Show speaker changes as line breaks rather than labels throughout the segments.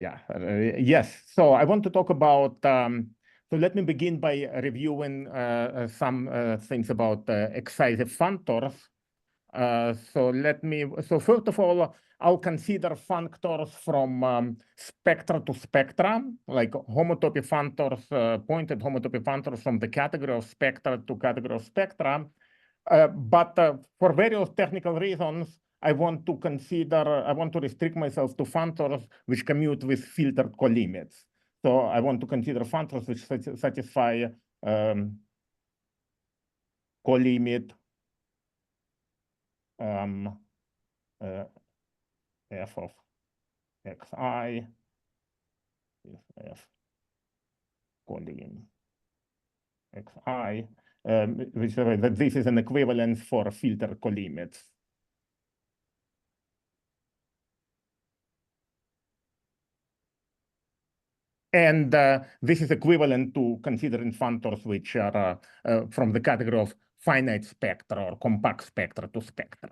Yeah, yes. So I want to talk about, so let me begin by reviewing some things about excisive functors. So first of all, I'll consider functors from spectra to spectra, like homotopy functors, pointed homotopy functors from the category of spectra to category of spectra. But for various technical reasons, I want to restrict myself to functors which commute with filtered colimits. So I want to consider functors which satisfy colimit f of xi is f colim xi, which that this is an equivalence for filter colimits. And this is equivalent to considering functors which are from the category of finite spectra or compact spectra to spectra.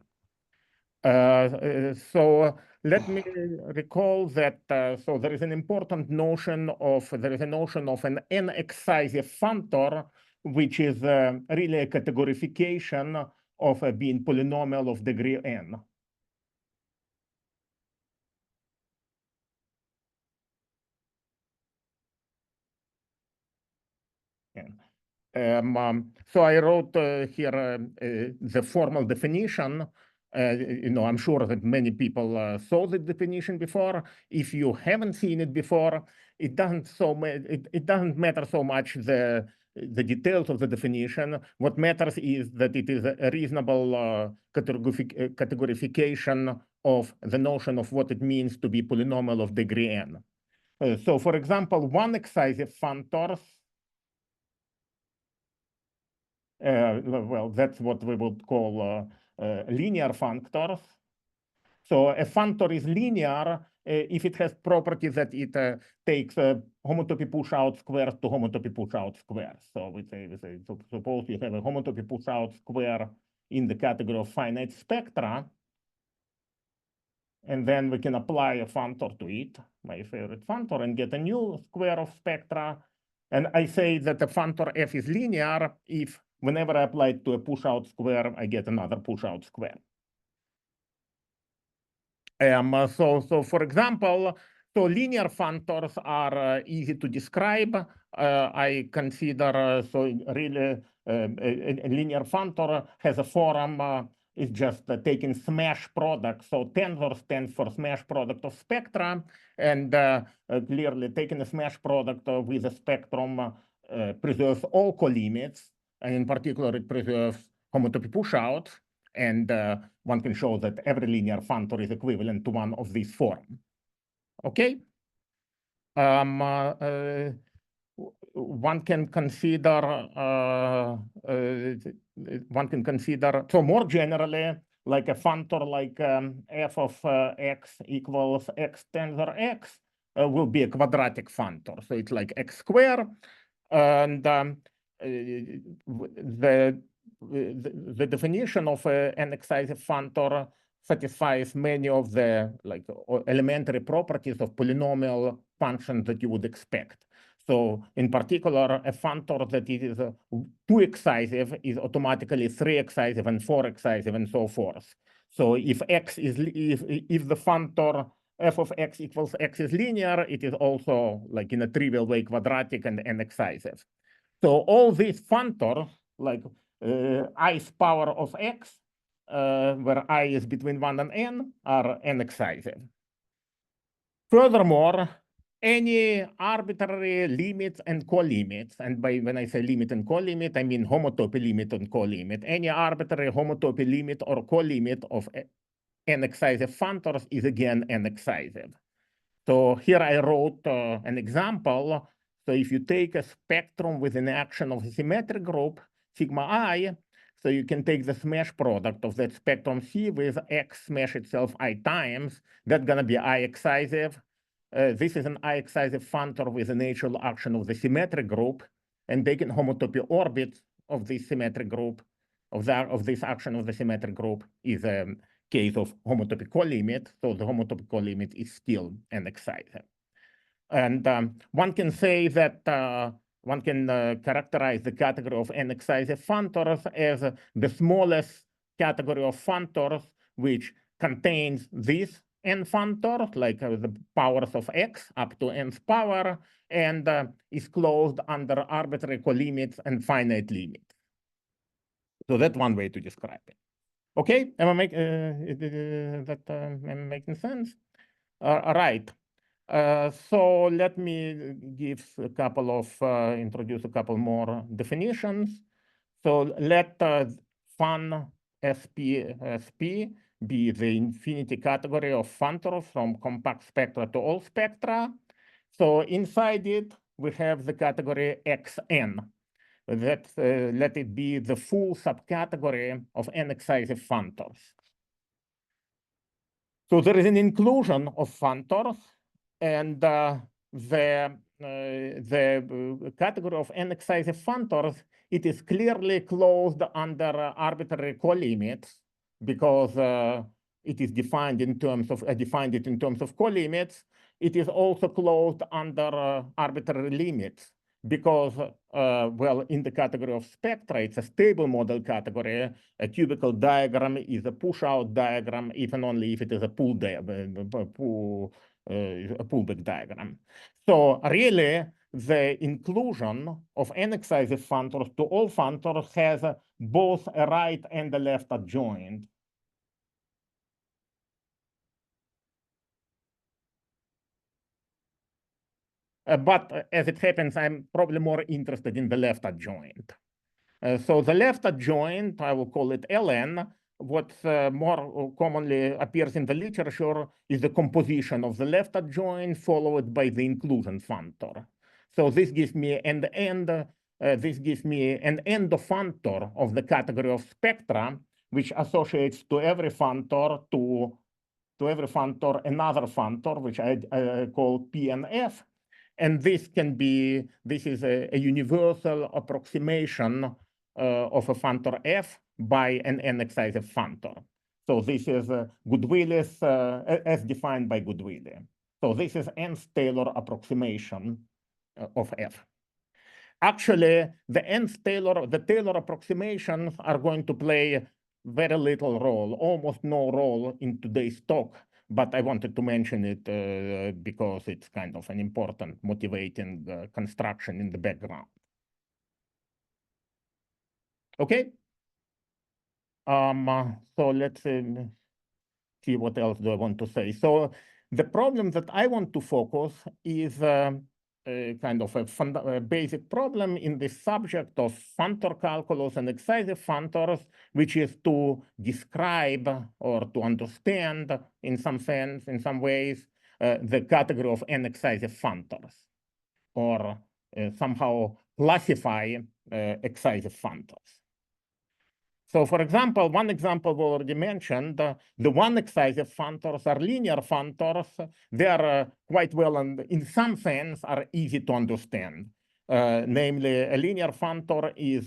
So let me recall that so there is an important notion of an n-excisive functor, which is really a categorification of a being polynomial of degree n. So I wrote here the formal definition. I'm sure that many people saw the definition before. If you haven't seen it before, it doesn't matter so much the details of the definition. What matters is that it is a reasonable categorification of the notion of what it means to be polynomial of degree n. So, for example, one excisive functors. Well, that's what we would call linear functors. So a functor is linear if it has properties that it takes homotopy push-out squares to homotopy push-out squares. So suppose you have a homotopy push-out square in the category of finite spectra, and then we can apply a functor to it, my favorite functor, and get a new square of spectra. And I say that the functor f is linear if whenever I apply it to a push-out square, I get another push-out square. So for example, so linear functors are easy to describe. I consider, so really a linear functor has a form, it's just taking smash product. So tensor stands for smash product of spectra. And clearly taking a smash product with a spectrum preserves all colimits. And in particular, it preserves homotopy push-out. And one can show that every linear functor is equivalent to one of these forms. Okay? One can consider, so more generally, like a functor like f of x equals x tensor x will be a quadratic functor. So it's like x squared. And the definition of an excisive functor satisfies many of the elementary properties of polynomial functions that you would expect. So in particular, a functor that is 2 excisive is automatically 3 excisive and 4 excisive and so forth. So if the functor f of x equals x is linear, it is also like in a trivial way quadratic and n-excisive. So all these functors, like i's power of x, where I is between 1 and n, are n-excisive. Furthermore, any arbitrary limits and colimits, and when I say limit and colimit, I mean homotopy limit and colimit. Any arbitrary homotopy limit or colimit of n-excisive functors is again n-excisive. So here I wrote an example. So if you take a spectrum with an action of a symmetric group, sigma I, so you can take the smash product of that spectrum C with x smash itself I times. That's going to be I excisive. This is an I excisive functor with a natural action of the symmetric group, and taking homotopy orbit of this symmetric group, of this action of the symmetric group, is a case of homotopy colimit. So the homotopy colimit is still n-excisive. And one can say that one can characterize the category of n-excisive functors as the smallest category of functors which contains these n functors, like the powers of x up to nth power, and is closed under arbitrary colimits and finite limits. So that's one way to describe it. Okay, am I making sense? All right. So let me give a couple of, introduce a couple more definitions. So let fun SP be the infinity category of functors from compact spectra to all spectra. So inside it, we have the category Xn. Let it be the full subcategory of n-excisive functors. So there is an inclusion of functors, and the category of n-excisive functors, it is clearly closed under arbitrary colimits because it is defined in terms of defined it in terms of colimits. It is also closed under arbitrary limits because, well, in the category of spectra, it's a stable model category. A cubical diagram is a push-out diagram, even only if it is a pullback diagram. So really, the inclusion of n-excisive functors to all functors has both a right and a left adjoint. But as it happens, I'm probably more interested in the left adjoint. So the left adjoint, I will call it Ln. What more commonly appears in the literature is the composition of the left adjoint followed by the inclusion functor. So this gives me an endofunctor of the category of spectra, which associates to every functor another functor, which I call P and F. And this is a universal approximation of a functor F by an n-excisive functor. So this is Goodwillis as defined by Goodwillis. So this is nth Taylor approximation of F. Actually, the Taylor approximations are going to play very little role, almost no role in today's talk, but I wanted to mention it because it's kind of an important motivating construction in the background. Okay. So let's see what else do I want to say. So the problem that I want to focus is kind of a basic problem in the subject of functor calculus and excisive functors, which is to describe or to understand in some sense, in some ways, the category of n-excisive functors, or somehow classify excisive functors. So for example, one example we already mentioned, the one-excisive functors are linear functors. They are quite well, and in some sense, are easy to understand. Namely, a linear functor is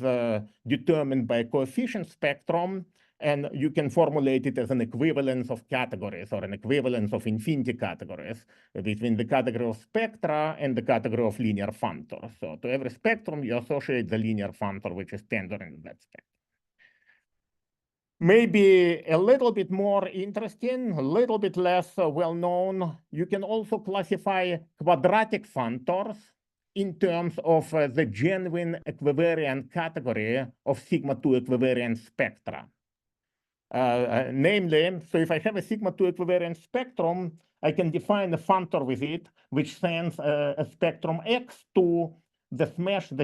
determined by a coefficient spectrum, and you can formulate it as an equivalence of categories or an equivalence of infinity categories between the category of spectra and the category of linear functors. So to every spectrum, you associate the linear functor, which is tensor in that spectrum. Maybe a little bit more interesting, a little bit less well-known, you can also classify quadratic functors in terms of the genuine equivariant category of sigma-2 equivariant spectra. Namely, so if I have a sigma-2 equivariant spectrum, I can define a functor with it, which sends a spectrum X to the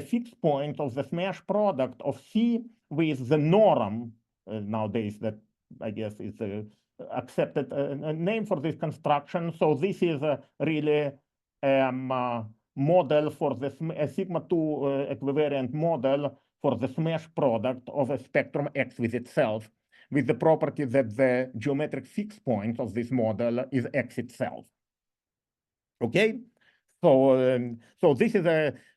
fixed point of the smash product of C with the norm. Nowadays, that I guess is accepted a name for this construction. So this is really model for the sigma-2 equivariant model for the smash product of a spectrum X with itself, with the property that the geometric fixed point of this model is X itself. Okay, so this is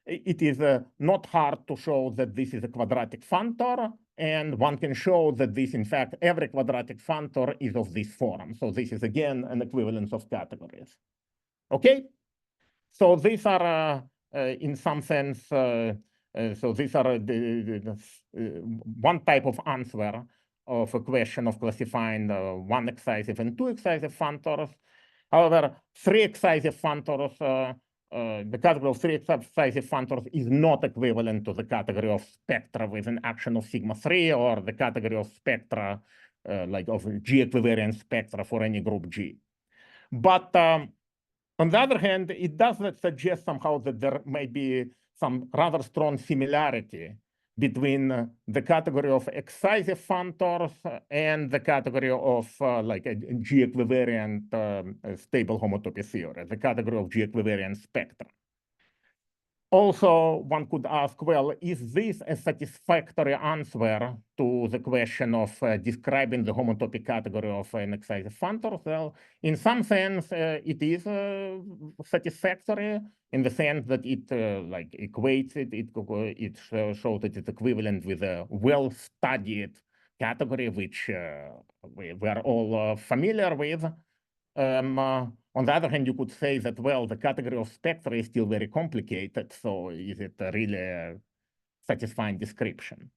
it is not hard to show that this is a quadratic functor, and one can show that this, in fact, every quadratic functor is of this form. So this is again an equivalence of categories. Okay, So these are, in some sense, so these are one type of answer of a question of classifying one excisive and two excisive functors. However, three excisive functors, the category of three excisive functors is not equivalent to the category of spectra with an action of sigma 3 or the category of spectra, like of G equivariant spectra for any group G. But on the other hand, it does suggest somehow that there may be some rather strong similarity between the category of excisive functors and the category of like a G equivariant stable homotopy theory, the category of G equivariant spectra. Also, one could ask, well, is this a satisfactory answer to the question of describing the homotopy category of an excisive functor? Well, in some sense, it is satisfactory in the sense that it like equates it, it shows that it's equivalent with a well-studied category, which we are all familiar with. On the other hand, you could say that, well, the category of spectra is still very complicated, so is it really a satisfying description?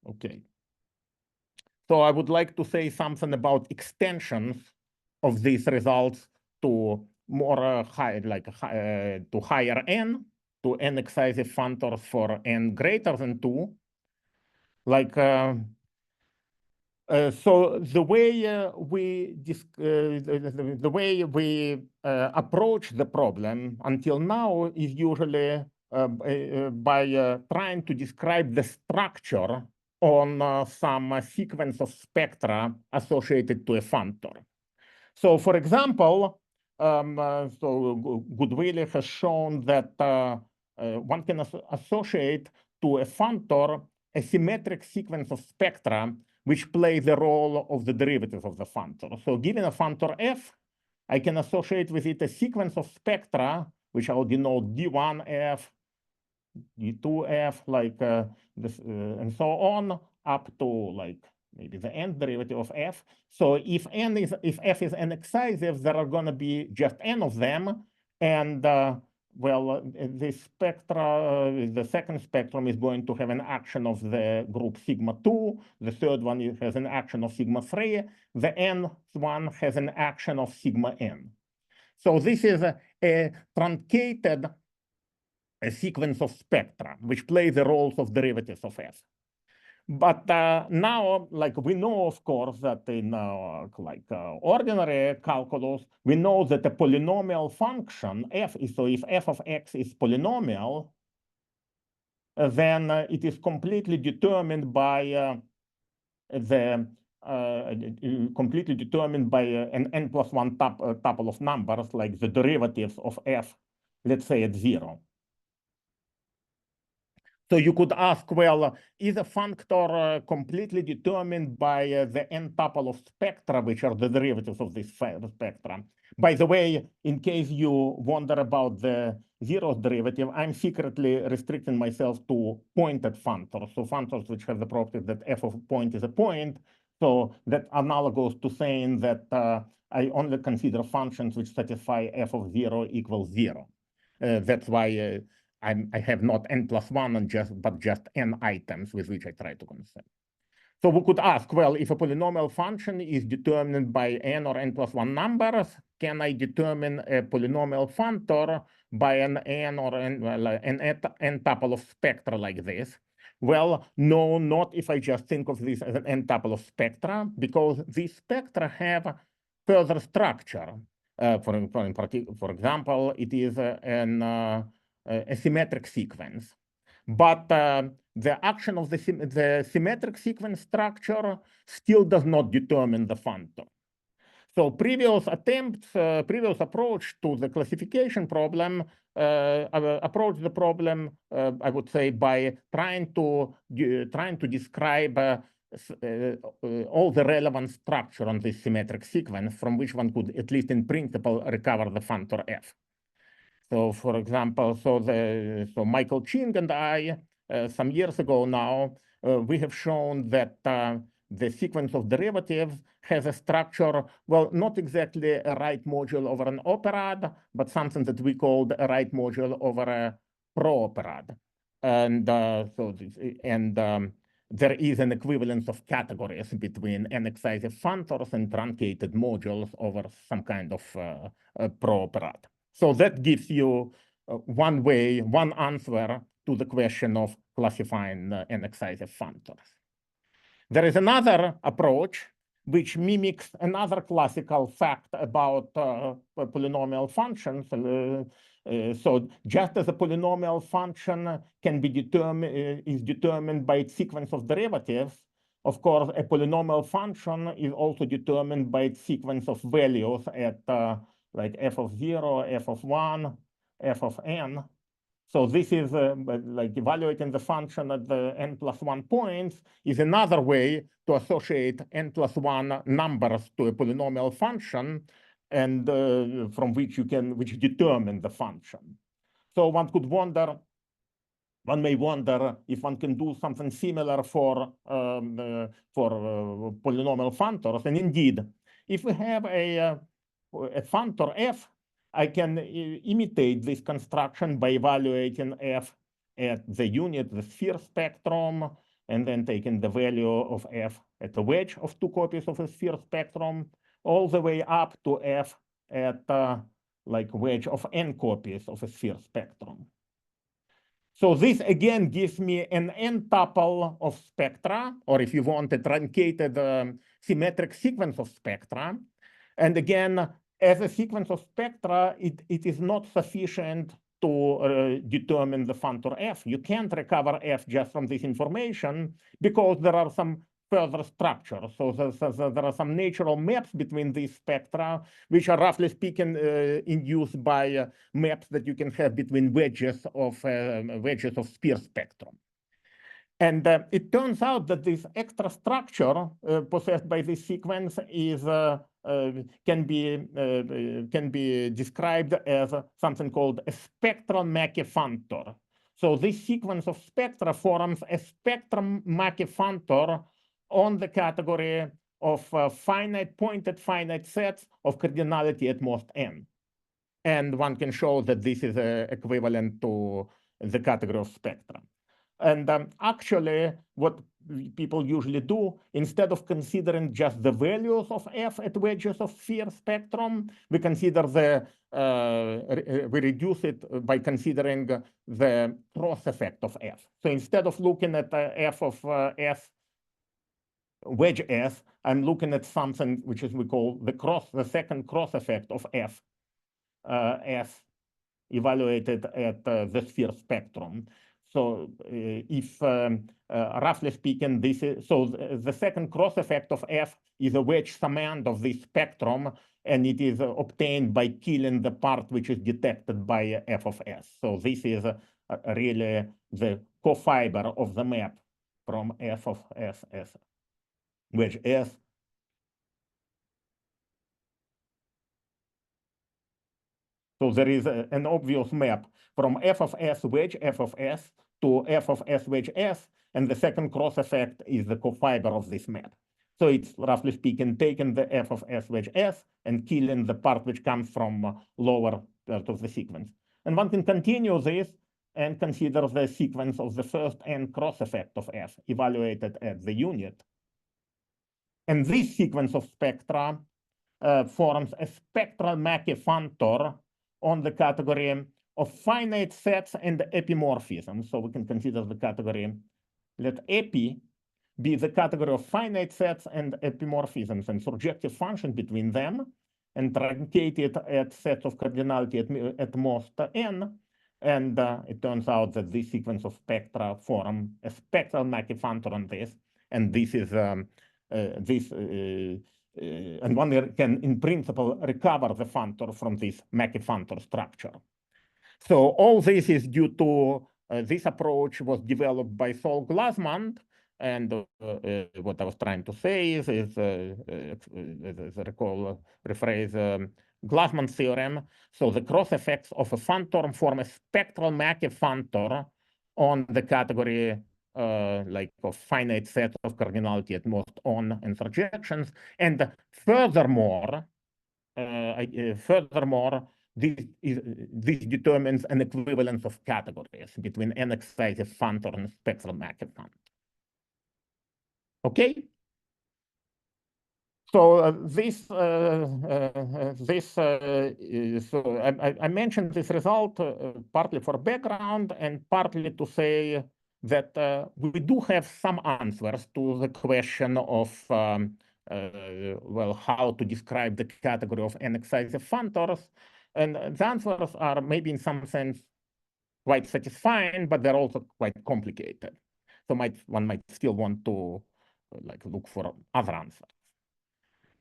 Okay. So I would like to say something about extensions of these results to more high, like to higher n, to n excisive functors for n greater than 2. Like so the way we approach the problem until now is usually by trying to describe the structure on some sequence of spectra associated to a functor. So, for example, so Goodwillie has shown that one can associate to a functor a symmetric sequence of spectra which play the role of the derivative of the functor. So given a functor f, I can associate with it a sequence of spectra, which I'll denote d1f, d2f, like this, and so on, up to like maybe the nth derivative of f. So if f is n excisive, there are going to be just n of them, and well, the spectra, the second spectrum is going to have an action of the group sigma 2. The third one has an action of sigma 3. The nth one has an action of sigma n. So this is a truncated sequence of spectra, which play the roles of derivatives of f. But now, like we know, of course, that in ordinary calculus, we know that a polynomial function f is, so if f of x is polynomial, then it is completely determined by an n+1 tuple of numbers, like the derivatives of f, let's say at 0. So you could ask, well, is a functor completely determined by the n tuple of spectra, which are the derivatives of this spectra? By the way, in case you wonder about the zeroth derivative, I'm secretly restricting myself to pointed functors. So functors which have the property that f of a point is a point. So that analogous to saying that I only consider functions which satisfy f of 0 equals 0. That's why I have not n+1 but just n items with which I try to concern. So we could ask, well, if a polynomial function is determined by n or n+1 numbers, can I determine a polynomial functor by an n or n tuple of spectra like this? Well, no, not if I just think of this as an n tuple of spectra, because these spectra have further structure. For example, it is a symmetric sequence. But the action of the symmetric sequence structure still does not determine the functor. So previous approach to the classification problem approach the problem, I would say, by trying to describe all the relevant structure on this symmetric sequence from which one could, at least in principle, recover the functor f. So, for example, so Michael Ching and I, some years ago now, we have shown that the sequence of derivatives has a structure, well, not exactly a right module over an operad, but something that we called a right module over a pro-operad. And there is an equivalence of categories between n-excisive functors and truncated modules over some kind of pro-operad. So that gives you one answer to the question of classifying n-excisive functors. There is another approach which mimics another classical fact about polynomial functions. So just as a polynomial function can be determined by its sequence of derivatives, of course, a polynomial function is also determined by its sequence of values at like f of 0, f of 1, f of n. So this is like evaluating the function at the n+1 points is another way to associate n+1 numbers to a polynomial function, and from which determine the function. So one may wonder if one can do something similar for polynomial functors. And indeed, if we have a functor f, I can imitate this construction by evaluating f at the unit, the sphere spectrum, and then taking the value of f at the wedge of 2 copies of a sphere spectrum, all the way up to f at like wedge of n copies of a sphere spectrum. So this again gives me an n-tuple of spectra, or if you want, a truncated symmetric sequence of spectra. And again, as a sequence of spectra, it is not sufficient to determine the functor f. You can't recover f just from this information because there are some further structures. So there are some natural maps between these spectra, which are roughly speaking induced by maps that you can have between wedges of sphere spectrum. And it turns out that this extra structure possessed by this sequence is can be described as something called a spectral Mackey functor. So this sequence of spectra forms a spectrum Mackey functor on the category of pointed finite sets of cardinality at most n. And one can show that this is equivalent to the category of spectra. And actually, what people usually do, instead of considering just the values of f at wedges of sphere spectrum, we consider we reduce it by considering the cross effect of f. So instead of looking at f of s wedge s, I'm looking at something which is we call the second cross effect of f s evaluated at the sphere spectrum. So if roughly speaking, this is so the second cross effect of f is a wedge summand of this spectrum, and it is obtained by killing the part which is detected by f of s. So this is really the cofiber of the map from f of s as wedge s. So there is an obvious map from f of s wedge f of s to f of s wedge s, and the second cross effect is the cofiber of this map. So it's roughly speaking taking the f of s wedge s and killing the part which comes from lower part of the sequence. And one can continue this and consider the sequence of the first n cross effect of f evaluated at the unit. And this sequence of spectra forms a spectral Mackey functor on the category of finite sets and epimorphisms. So we can consider the category, let epi be the category of finite sets and epimorphisms and surjective function between them, and truncate it at sets of cardinality at most n. And it turns out that this sequence of spectra form a spectral Mackey functor on this. And this is and one can, in principle, recover the functor from this Mackey functor structure. So all this is due to this approach was developed by Sol Glasman, and what I was trying to say is as I recall, rephrase Glasman theorem. So the cross effects of a functor form a spectral Mackey functor on the category like a finite set of cardinality at most on and surjections. And furthermore, this determines an equivalence of categories between n excisive functor and spectral Mackey functor. Okay. So so I mentioned this result partly for background and partly to say that we do have some answers to the question of well, how to describe the category of n excisive functors, and the answers are maybe in some sense quite satisfying, but they're also quite complicated. So one might still want to like look for other answers.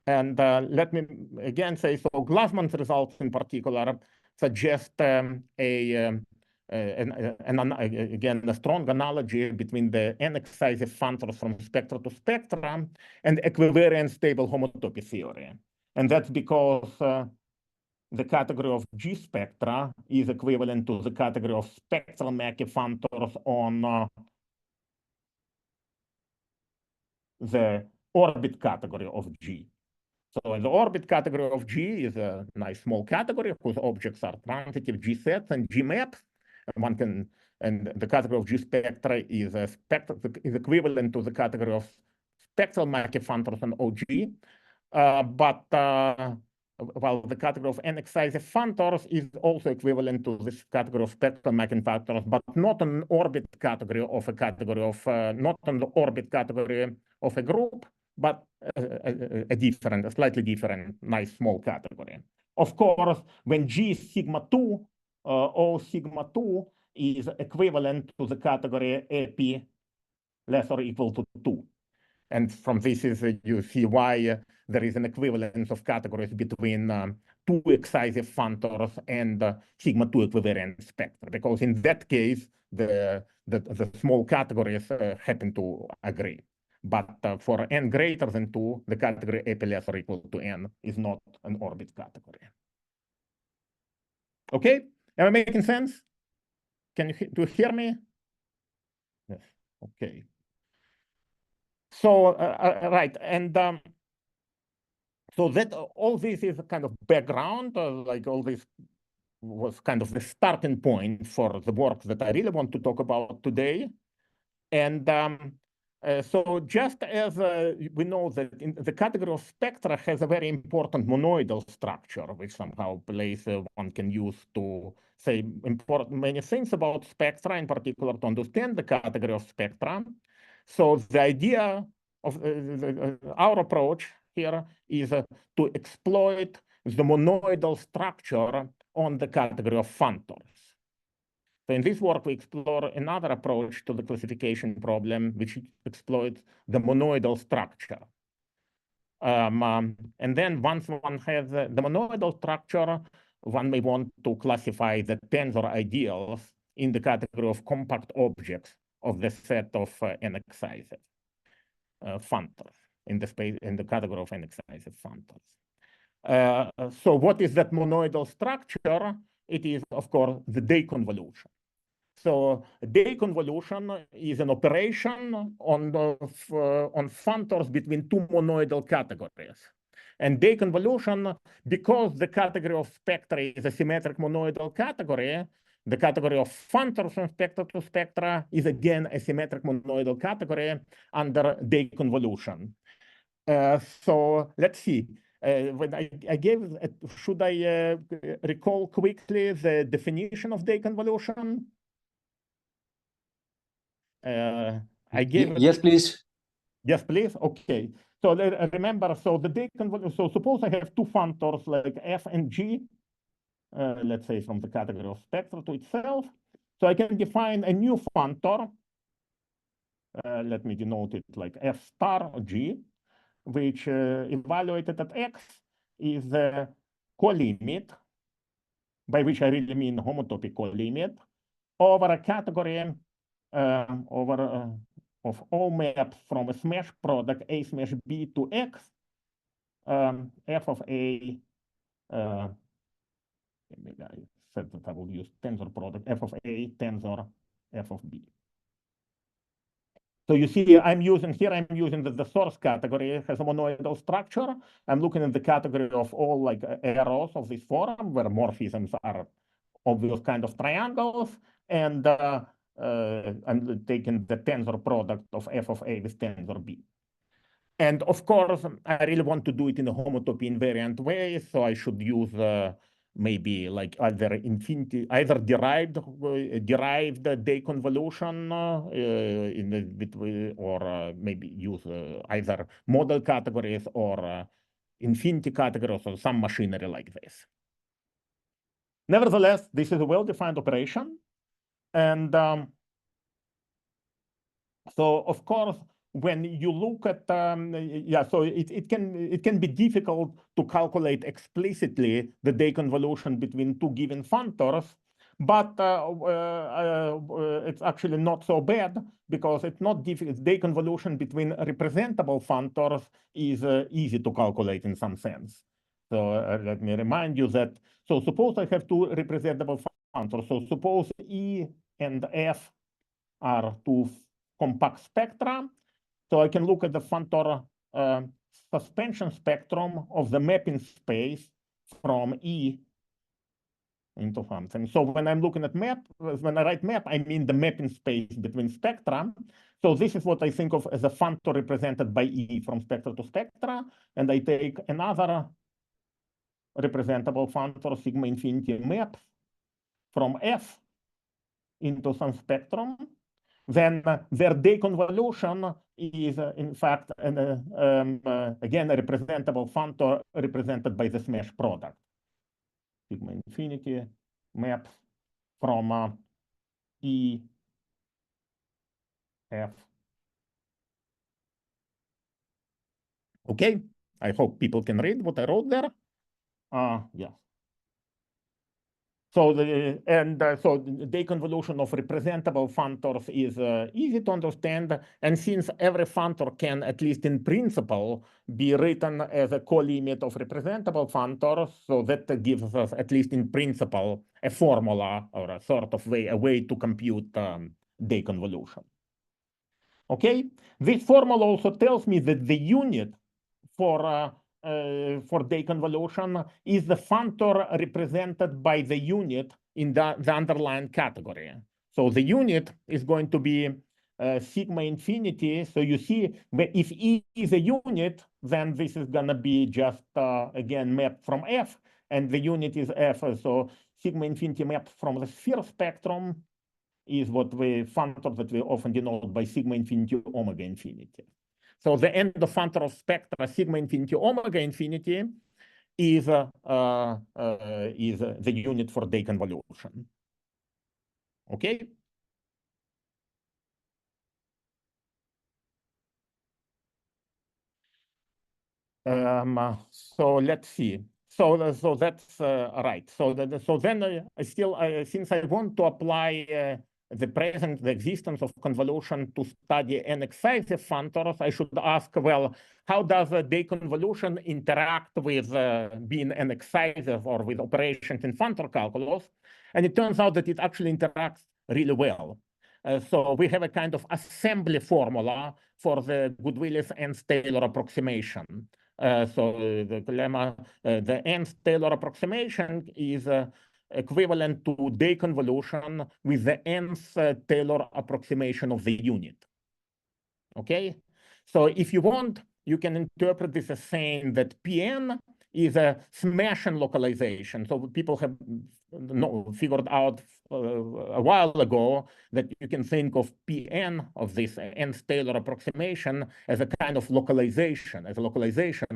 And let me again say, so Glassman's results in particular suggest again, a strong analogy between the n excisive functors from spectra to spectra and equivariant stable homotopy theory. And that's because the category of G spectra is equivalent to the category of spectral Mackey functors on the orbit category of G. So the orbit category of G is a nice small category whose objects are transitive G sets and G maps. And the category of G spectra is equivalent to the category of spectral Mackey functors on OG. While the category of n excisive functors is also equivalent to this category of spectral Mackey functors, but not an orbit category of a category of not an orbit category of a group, but a slightly different, nice small category. Of course, when G is sigma 2, O sigma 2 is equivalent to the category AP less or equal to 2. And from this you see why there is an equivalence of categories between two excisive functors and sigma 2 equivariant spectra, because in that case, the small categories happen to agree. But for n greater than 2, the category AP less or equal to n is not an orbit category. Okay, am I making sense? Do you hear me? Yes. Okay. So right, and so that all this is a kind of background, like all this was kind of the starting point for the work that I really want to talk about today. And so just as we know that in the category of spectra has a very important monoidal structure, which somehow one can use to say many things about spectra, in particular to understand the category of spectra. So the idea of our approach here is to exploit the monoidal structure on the category of functors. So in this work, we explore another approach to the classification problem, which exploits the monoidal structure. And then once one has the monoidal structure, one may want to classify the tensor ideals in the category of compact objects of the set of n excisive functors in the category of n excisive functors. So what is that monoidal structure? It is, of course, the Day convolution. So Day convolution is an operation on functors between two monoidal categories. And Day convolution, because the category of spectra is a symmetric monoidal category, the category of functors from spectra to spectra is again a symmetric monoidal category under Day convolution. So let's see. When I gave, should I recall quickly the definition of Day convolution? I gave
yes, please.
Yes, please. Okay. So remember, so the Day convolution. So suppose I have two functors like f and g. Let's say from the category of spectra to itself. So I can define a new functor. Let me denote it like f star or g, which evaluated at x is the colimit, by which I really mean homotopy colimit, over a category of all maps from a smash product A smash B to X, f of A, maybe I said that I will use tensor product, f of A tensor f of B. So you see, I'm using the source category. It has a monoidal structure. I'm looking at the category of all like arrows of this form where morphisms are obvious kind of triangles. And I'm taking the tensor product of f of A with tensor B. And of course, I really want to do it in a homotopy invariant way. So I should use maybe like either derived day convolution in the between, or maybe use either model categories or infinity categories or some machinery like this. Nevertheless, this is a well-defined operation. And so of course, when you look at so it can be difficult to calculate explicitly the day convolution between two given functors, but it's actually not so bad because it's not difficult. Day convolution between representable functors is easy to calculate in some sense. So let me remind you that. So suppose I have two representable functors. So suppose E and F are two compact spectra. So I can look at the functor suspension spectrum of the mapping space from E into something. So when I'm looking at map, when I write map, I mean the mapping space between spectra. So this is what I think of as a functor represented by E from spectra to spectra. And I take another representable functor sigma infinity map from F into some spectrum. Then their day convolution is, in fact, again, a representable functor represented by the smash product. Sigma infinity maps from E, F. Okay, I hope people can read what I wrote there. Yeah. So the day convolution of representable functors is easy to understand, and since every functor can, at least in principle, be written as a co-limit of representable functors, so that gives us, at least in principle, a formula or a sort of a way to compute day convolution. Okay, this formula also tells me that the unit for day convolution is the functor represented by the unit in the underlying category. So the unit is going to be sigma infinity. So you see, if E is a unit, then this is going to be just, again, map from F, and the unit is F. So sigma infinity map from the sphere spectrum is what we functor that we often denote by sigma infinity omega infinity. So the end of functor of spectra sigma infinity omega infinity is the unit for day convolution. Okay. So let's see. So that's right. So then since I want to apply the existence of convolution to study an excisive functors, I should ask, well, how does day convolution interact with being an excisive or with operations in functor calculus? And it turns out that it actually interacts really well. So we have a kind of assembly formula for the Goodwillis Nth-Taylor approximation. So the lemma, the Nth-Taylor approximation is equivalent to day convolution with the Nth Taylor approximation of the unit. Okay, so if you want, you can interpret this as saying that Pn is a Smashing localization. So people have figured out a while ago that you can think of Pn of this Nth-Taylor approximation as a kind of localization,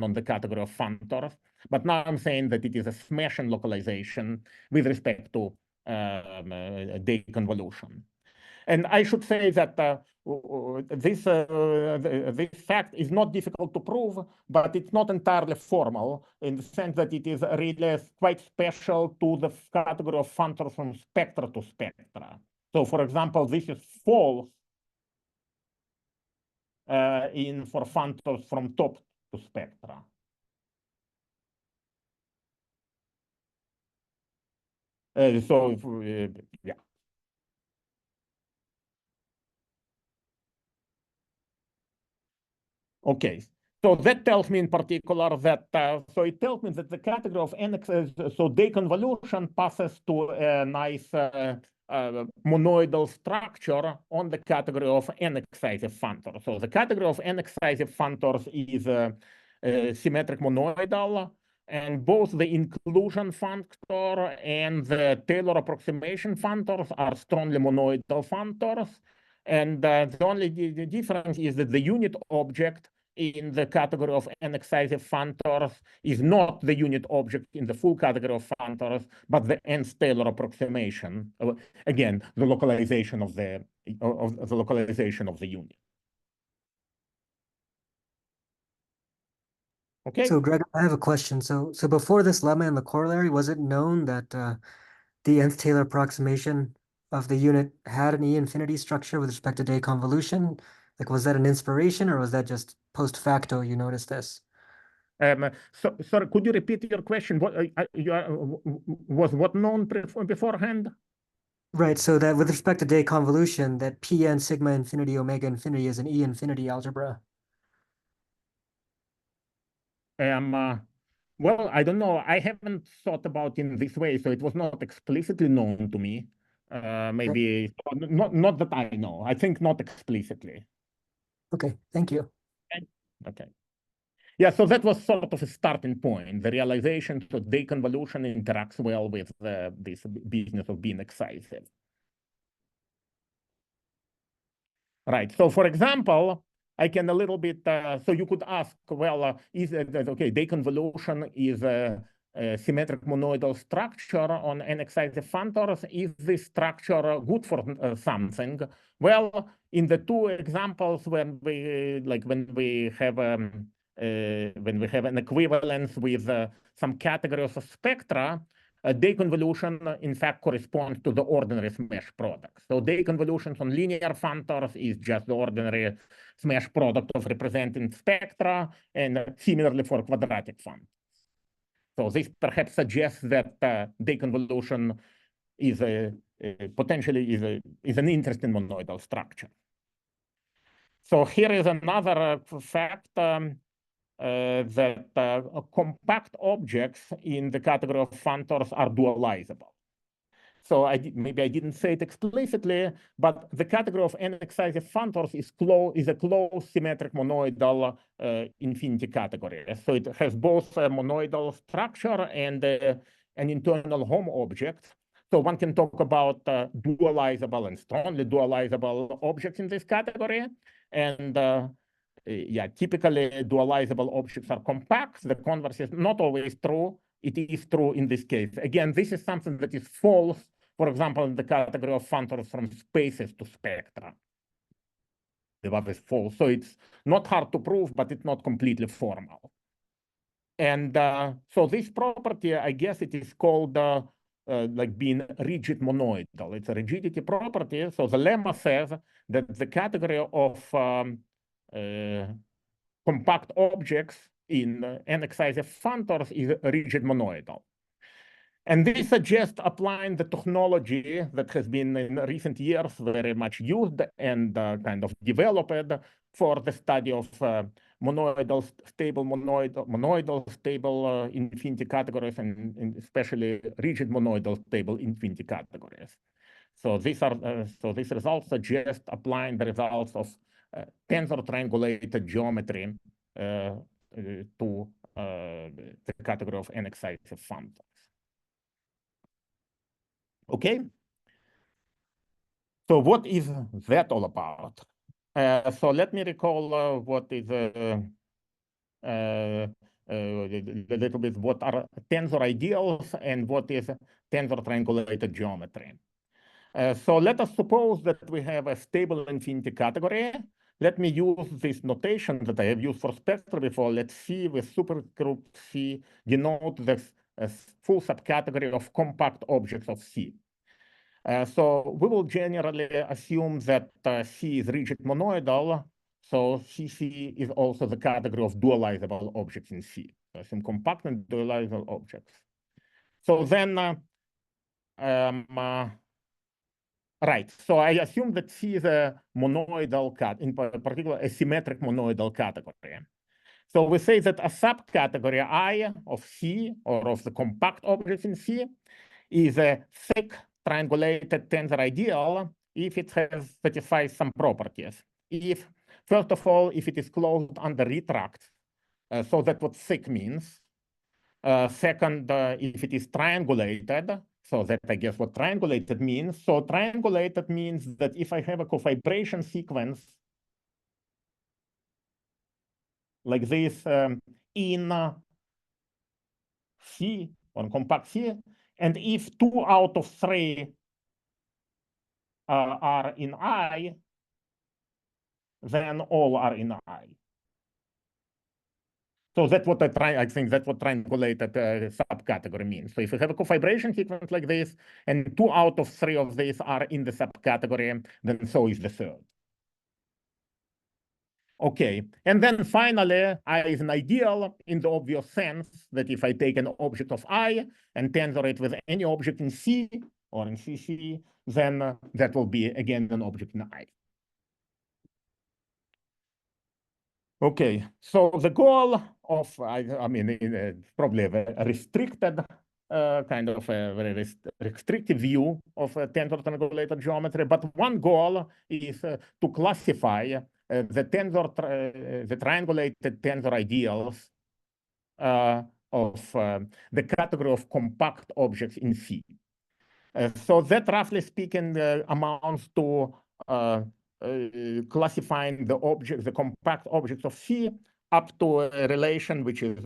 on the category of functors. But now I'm saying that it is a Smashing localization with respect to day convolution. And I should say that this fact is not difficult to prove, but it's not entirely formal in the sense that it is really quite special to the category of functors from spectra to spectra. So, for example, this is false for functors from top to spectra. Yeah. Okay, so that tells me in particular that, so it tells me that the category of n, so deconvolution passes to a nice monoidal structure on the category of n-excisive functors. So the category of n-excisive functors is symmetric monoidal, and both the inclusion functor and the Taylor approximation functors are strongly monoidal functors. And the only difference is that the unit object in the category of n-excisive functors is not the unit object in the full category of functors, but the Taylor approximation. Again, the localization of the unit. Okay.
So, Greg, I have a question. So before this lemma and the corollary, was it known that the nth Taylor approximation of the unit had an E-infinity structure with respect to deconvolution? Like, was that an inspiration, or was that just post facto you noticed this?
So, sorry, could you repeat your question? What was what known beforehand?
Right, so that with respect to deconvolution, that Pn sigma infinity omega infinity is an E-infinity algebra.
Well, I don't know. I haven't thought about in this way, so it was not explicitly known to me. Maybe not that I know. I think not explicitly.
Okay, thank you.
Okay. Yeah, so that was sort of a starting point, the realization that deconvolution interacts well with this business of being excisive. Right, so for example, I can a little bit, so you could ask, well, is it, okay, deconvolution is a symmetric monoidal structure on n-excisive functors. Is this structure good for something? Well, in the two examples when we have an equivalence with some categories of spectra, deconvolution, in fact, corresponds to the ordinary smash product. So deconvolutions on linear functors is just the ordinary smash product of representing spectra, and similarly for quadratic functors. So this perhaps suggests that deconvolution is potentially is an interesting monoidal structure. So here is another fact. That compact objects in the category of functors are dualizable. So maybe I didn't say it explicitly, but the category of n-excisive functors is a closed symmetric monoidal infinity category. So it has both a monoidal structure and an internal home object. So one can talk about dualizable and strongly dualizable objects in this category. And yeah, typically dualizable objects are compact. The converse is not always true. It is true in this case. Again, this is something that is false, for example, in the category of functors from spaces to spectra. The above is false. So it's not hard to prove, but it's not completely formal. And so this property, I guess it is called like being rigid monoidal. It's a rigidity property. So the lemma says that the category of compact objects in n-excisive functors is rigid monoidal. And this suggests applying the technology that has been in recent years very much used and kind of developed for the study of monoidal stable infinity categories, and especially rigid monoidal stable infinity categories. So these are so these results suggest applying the results of tensor triangulated geometry to the category of n-excisive functors. Okay. So what is that all about? So let me recall what is a little bit what are tensor ideals and what is tensor triangulated geometry. So let us suppose that we have a stable infinity category. Let me use this notation that I have used for Spectra before. Let's see with supergroup C denote the full subcategory of compact objects of C. So we will generally assume that C is rigid monoidal. So CC is also the category of dualizable objects in C. So some compact and dualizable objects. So then Right. So I assume that C is a monoidal in particular a symmetric monoidal category. So we say that a subcategory I of C, or of the compact objects in C, is a thick triangulated tensor ideal if it satisfies some properties. First of all, if it is closed under retract, so that's what thick means. Second, if it is triangulated, so that I guess what triangulated means. So triangulated means that if I have a cofibration sequence like this in C, on compact C, and if 2 out of 3 are in I, then all are in I. So that's what I think that's what triangulated subcategory means. So if you have a cofibration sequence like this, and 2 out of 3 of these are in the subcategory, then so is the third. Okay, and then finally, I is an ideal in the obvious sense that if I take an object of I and tensor it with any object in C or in CC, then that will be again an object in I. Okay, so the goal of, I mean, probably a restricted, kind of a very restrictive view of tensor triangulated geometry, but one goal is to classify the triangulated tensor ideals of the category of compact objects in C. So that, roughly speaking, amounts to classifying the compact objects of C up to a relation which is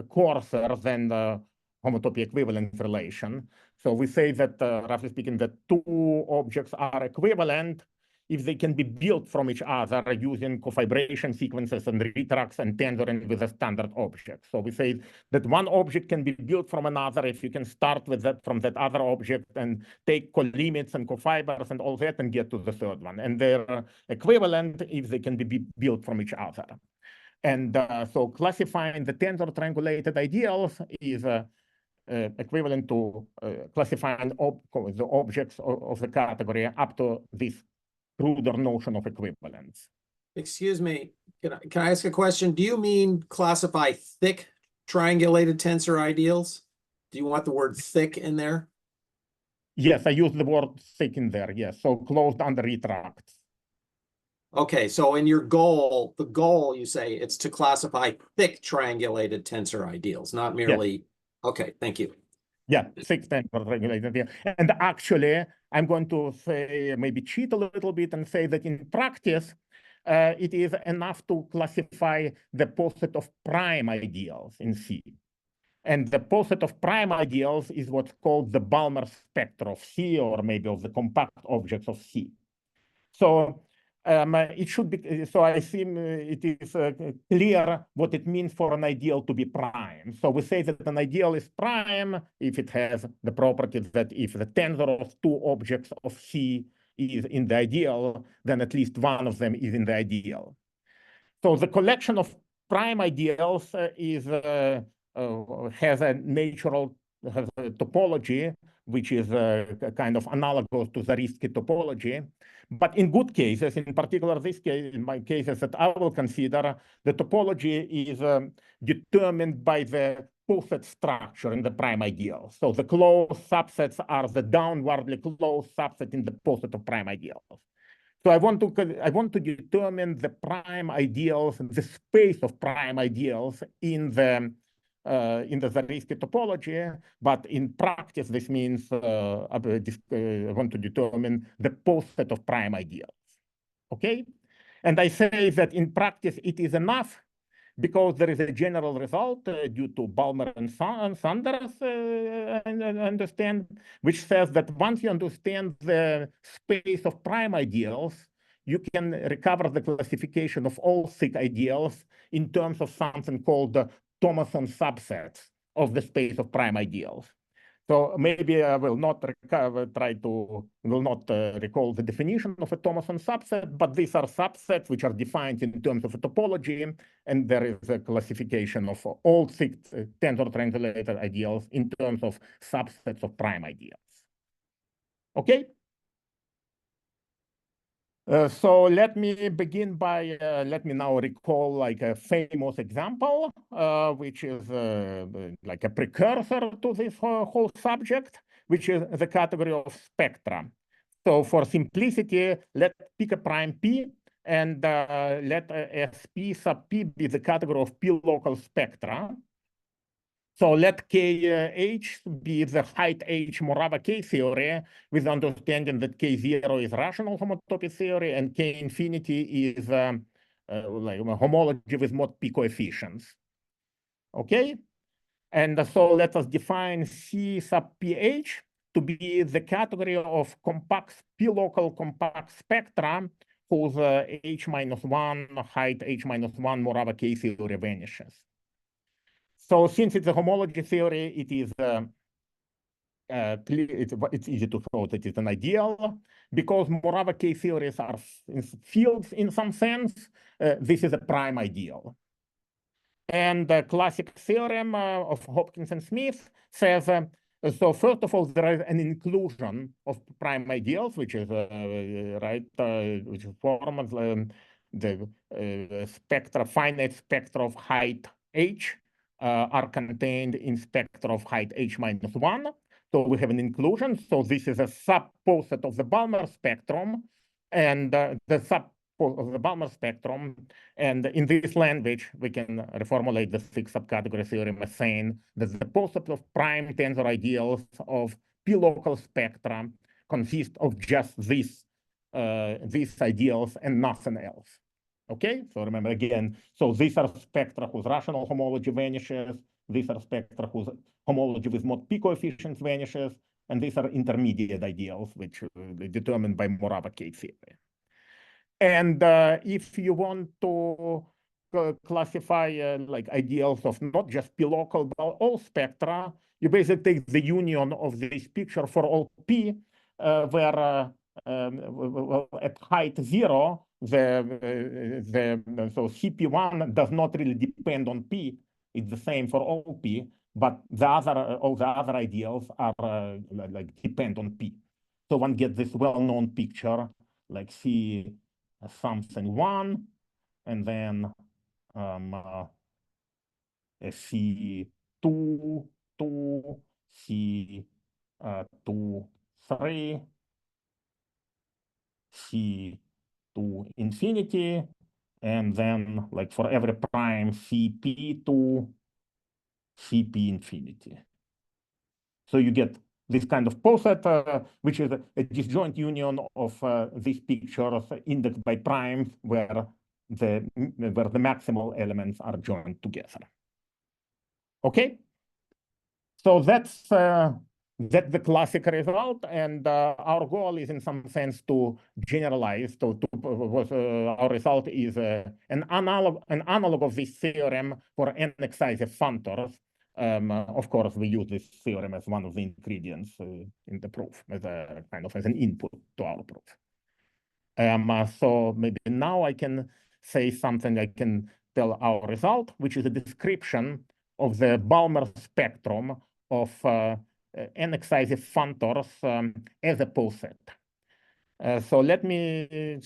coarser than the homotopy equivalence relation. So we say that, roughly speaking, that 2 objects are equivalent if they can be built from each other using cofibration sequences and retracts and tensoring with a standard object. So we say that one object can be built from another if you can start with that from that other object and take colimits and cofibers and all that and get to the third one. And they're equivalent if they can be built from each other. And so classifying the tensor triangulated ideals is equivalent to classifying the objects of the category up to this cruder notion of equivalence.
Excuse me, can I ask a question? Do you mean classify thick triangulated tensor ideals? Do you want the word thick in there?
Yes, I use the word thick in there, yes. So closed under retracts.
Okay, so in your goal, the goal, you say it's to classify thick triangulated tensor ideals, not merely, yes. Okay, thank you.
Yeah, thick tensor triangulated. And actually, I'm going to say, maybe cheat a little bit and say that in practice, it is enough to classify the poset of prime ideals in C. And the poset of prime ideals is what's called the Balmer spectra of C, or maybe of the compact objects of C. So it should be, so I think it is clear what it means for an ideal to be prime. So we say that an ideal is prime if it has the property that if the tensor of 2 objects of C is in the ideal, then at least one of them is in the ideal. So the collection of prime ideals has a natural topology, which is kind of analogous to the Zariski topology. But in good cases, in particular this case, in my cases that I will consider, the topology is determined by the poset structure in the prime ideal. So the closed subsets are the downwardly closed subset in the poset of prime ideals. So I want to determine the prime ideals, the space of prime ideals in the Zariski topology, but in practice this means I want to determine the poset of prime ideals. Okay, and I say that in practice it is enough because there is a general result due to Balmer and Sanders, I understand, which says that once you understand the space of prime ideals, you can recover the classification of all thick ideals in terms of something called the Thomason subsets of the space of prime ideals. So maybe I will not recall the definition of a Thomason subset, but these are subsets which are defined in terms of a topology, and there is a classification of all thick tensor triangulated ideals in terms of subsets of prime ideals. Okay? So let me begin by, let me now recall like a famous example, which is like a precursor to this whole subject, which is the category of spectra. So for simplicity, let's pick a prime P and let SP sub P be the category of P local spectra. So let KH be the height H Morava K theory, with understanding that K0 is rational homotopy theory and K infinity is like a homology with mod P coefficients. Okay, and so let us define C sub PH to be the category of compact P local compact spectra whose H minus 1 height H minus 1 Morava K theory vanishes. So since it's a homology theory, it is it's easy to show that it's an ideal. Because Morava K theories are fields in some sense, this is a prime ideal. And the classic theorem of Hopkins and Smith says, so first of all, there is an inclusion of prime ideals, which is which forms the spectra, finite spectra of height H are contained in spectra of height H minus 1. So we have an inclusion. So this is a subposet of the Balmer spectrum, and the subposet of the Balmer spectrum. And in this language, we can reformulate the Thick Subcategory Theorem as saying that the poset of prime tensor ideals of P local spectra consist of just these ideals and nothing else. Okay, so remember again, so these are spectra whose rational homology vanishes, these are spectra whose homology with mod P coefficients vanishes, and these are intermediate ideals, which are determined by Morava K theory. And if you want to classify like ideals of not just P local, but all spectra, you basically take the union of this picture for all P, where at height 0, so CP1 does not really depend on P. It's the same for all P, but all the other ideals are like depend on P. So one gets this well-known picture, like C something 1, and then C2, 2, C2, 3, C2 infinity, and then like for every prime CP2, CP infinity. So you get this kind of poset, which is a disjoint union of these pictures indexed by primes where the maximal elements are joined together. Okay, so that's the classic result, and our goal is in some sense to generalize. Our result is an analog of this theorem for n-excisive functors. Of course, we use this theorem as one of the ingredients in the proof, as an input to our proof. So maybe now I can say something. I can tell our result, which is a description of the Balmer spectrum of n-excisive functors as a poset. So let me,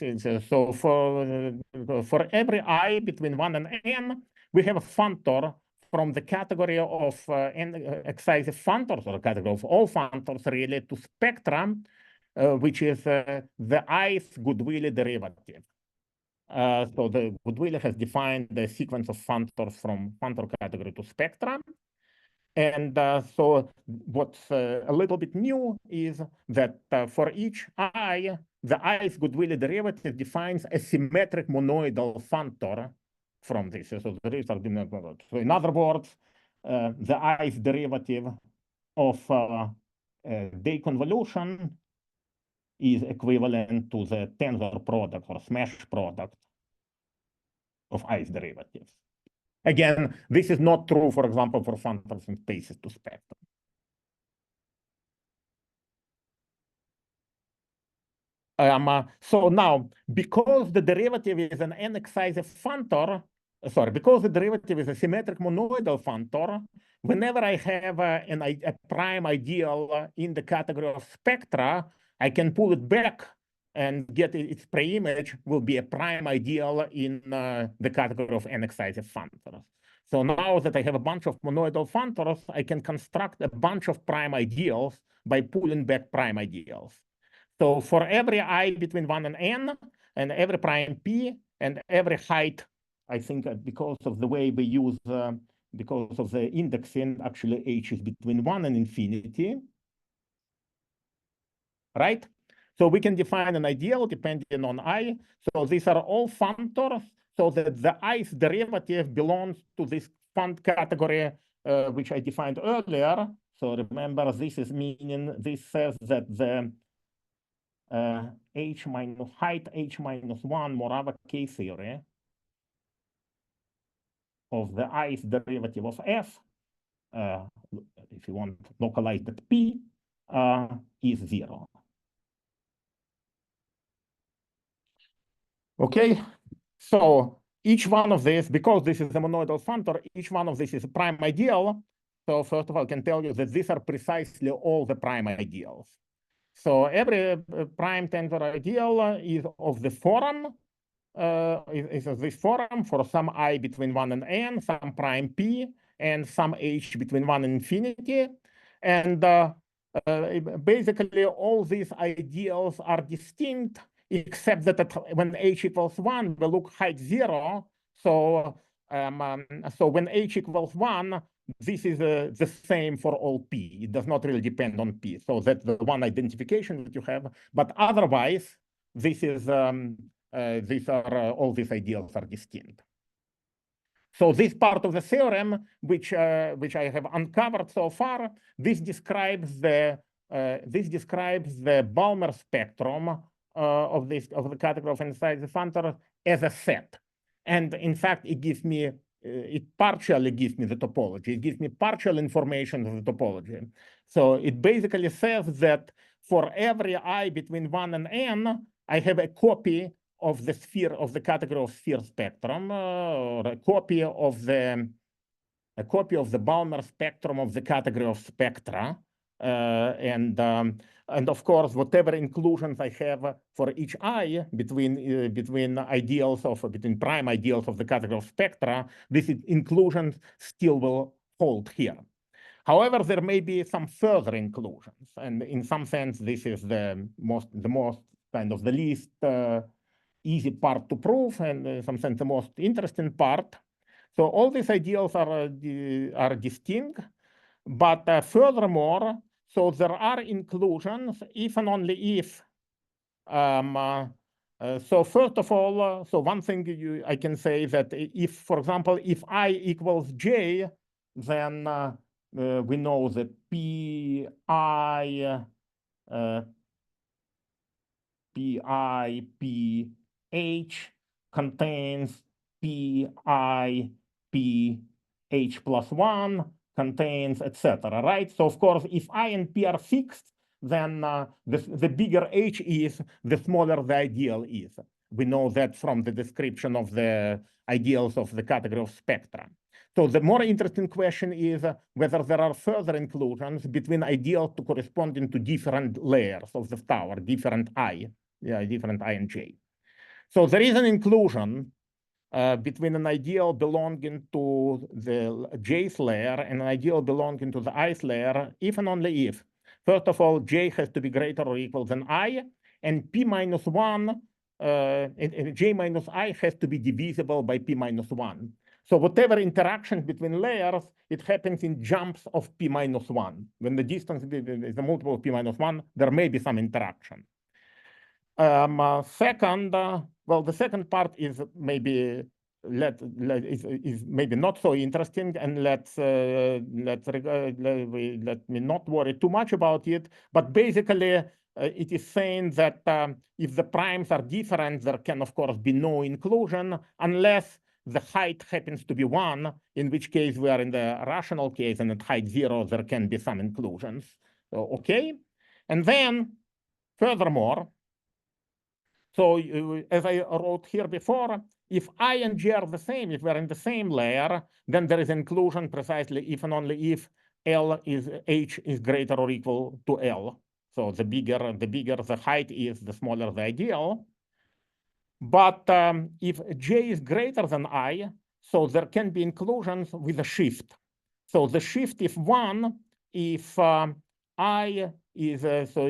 so for every I between 1 and n, we have a functor from the category of excisive functors, or category of all functors related to spectra, which is the ith Goodwillie derivative. So the Goodwillie has defined the sequence of functors from functor category to spectra. And so what's a little bit new is that for each I, the ith Goodwillie derivative defines a symmetric monoidal functor from this. So there is, so in other words, the ith derivative of Day convolution is equivalent to the tensor product or smash product of ith derivatives. Again, this is not true, for example, for functors in spaces to spectrum. So now, because the derivative is an n-excisive functor, because the derivative is a symmetric monoidal functor, whenever I have a prime ideal in the category of spectra, I can pull it back and get its preimage will be a prime ideal in the category of n-excisive functors. So now that I have a bunch of monoidal functors, I can construct a bunch of prime ideals by pulling back prime ideals. So for every I between 1 and n, and every prime p, and every height, I think because of the way we use, because of the indexing, actually h is between 1 and infinity, right? So we can define an ideal depending on I. So these are all functors, so that the i's derivative belongs to this fund category, which I defined earlier. So remember, this is meaning, this says that the h minus height, h minus 1 Morava K-theory of the i's derivative of f, if you want to localize that p, is 0. Okay, so each one of these, because this is a monoidal functor, each one of these is a prime ideal. So first of all, I can tell you that these are precisely all the prime ideals. So every prime tensor ideal is of the form, is of this form for some I between 1 and n, some prime p, and some h between 1 and infinity. And basically all these ideals are distinct, except that when h equals 1, we look height 0. So, so when h equals 1, this is the same for all p. It does not really depend on p. So that's the one identification that you have. But otherwise, this is these are all these ideals are distinct. So this part of the theorem, which I have uncovered so far, this describes the Balmer spectrum of the category of n-excisive functors as a set. And in fact, it gives me, it partially gives me the topology. It gives me partial information of the topology. So it basically says that for every I between 1 and n, I have a copy of the sphere of the category of sphere spectrum, or a copy of the Balmer spectrum of the category of spectra. And of course, whatever inclusions I have for each I between ideals of between prime ideals of the category of spectra, these inclusions still will hold here. However, there may be some further inclusions, and in some sense, this is the most kind of the least easy part to prove, and in some sense the most interesting part. So all these ideals are distinct, but furthermore, so there are inclusions if and only if. So first of all, so one thing I can say that if, for example, if I equals j, then we know that PH contains PH plus 1 contains, etc. Right? So of course, if I and P are fixed, then the bigger H is, the smaller the ideal is. We know that from the description of the ideals of the category of spectra. So the more interesting question is whether there are further inclusions between ideals to corresponding to different layers of the tower, different I and J. So there is an inclusion between an ideal belonging to the J's layer and an ideal belonging to the I's layer, if and only if. First of all, J has to be greater or equal than I, and P minus 1, and J minus I has to be divisible by P minus 1. So whatever interactions between layers, it happens in jumps of P minus 1. When the distance is a multiple of P minus 1, there may be some interaction. Second, well, the second part is maybe is maybe not so interesting, and let me not worry too much about it. But basically, it is saying that if the primes are different, there can of course be no inclusion unless the height happens to be 1, in which case we are in the rational case, and at height 0 there can be some inclusions. So, okay, and then furthermore. So as I wrote here before, if I and J are the same, if we're in the same layer, then there is inclusion precisely if and only if H is greater or equal to L. So the bigger the height is, the smaller the ideal. But if j is greater than I, so there can be inclusions with a shift. So the shift is 1 if I is, so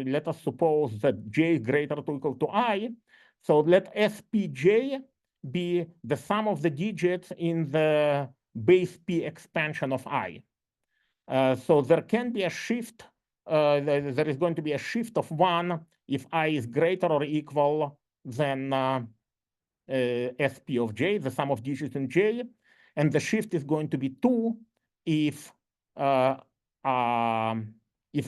let us suppose that j is greater or equal to I. So let SPJ be the sum of the digits in the base P expansion of I. So there can be a shift, there is going to be a shift of 1 if I is greater or equal than SP of j, the sum of digits in j, and the shift is going to be 2 if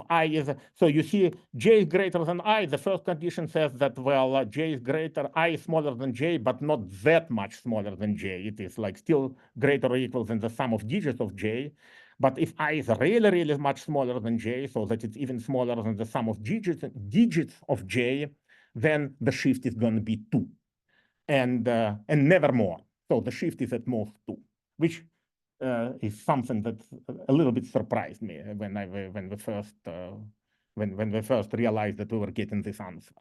I is, so you see j is greater than I, the first condition says that, well, j is greater, I is smaller than j, but not that much smaller than j. It is like still greater or equal than the sum of digits of j. But if I is really, really much smaller than j, so that it's even smaller than the sum of digits of j, then the shift is going to be 2. And never more. So the shift is at most 2, which is something that a little bit surprised me when we first realized that we were getting this answer.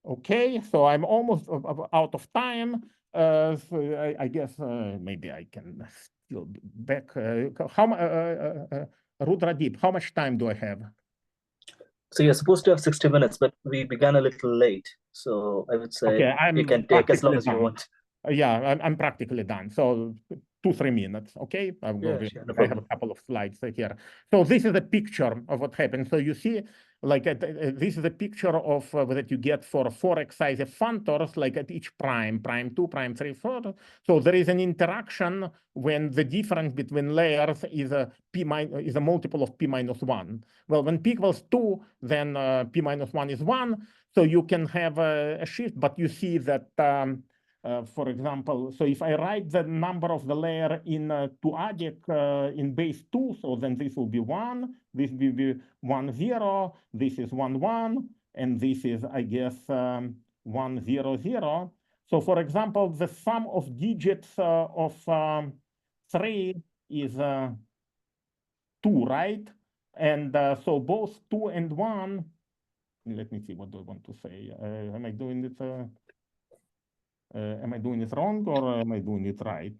Okay, so I'm almost out of time. So I guess maybe I can still be back. Rudradip, how much time do I have?
So you're supposed to have 60 minutes, but we began a little late. So I would say
Okay,
you can take as long as you want.
Yeah, I'm practically done. So 2-3 minutes, okay?
Yeah, sure, no
I have a couple of slides here. So this is a picture of what happened. So you see, like this is a picture of that you get for 4 excisive functors, like at each prime 2, prime 3, 4. So there is an interaction when the difference between layers is a multiple of p minus 1. Well, when p equals 2, then p minus 1 is 1. So you can have a shift, but you see that for example, so if I write the number of the layer in two-adic in base 2, so then this will be 1, this will be 1, 0, this is 1, 1, and this is, I guess, 1, 0, 0. So for example, the sum of digits of 3 is 2, right? And so both 2 and 1, let me see, what do I want to say? Am I doing it? Am I doing it wrong or am I doing it right?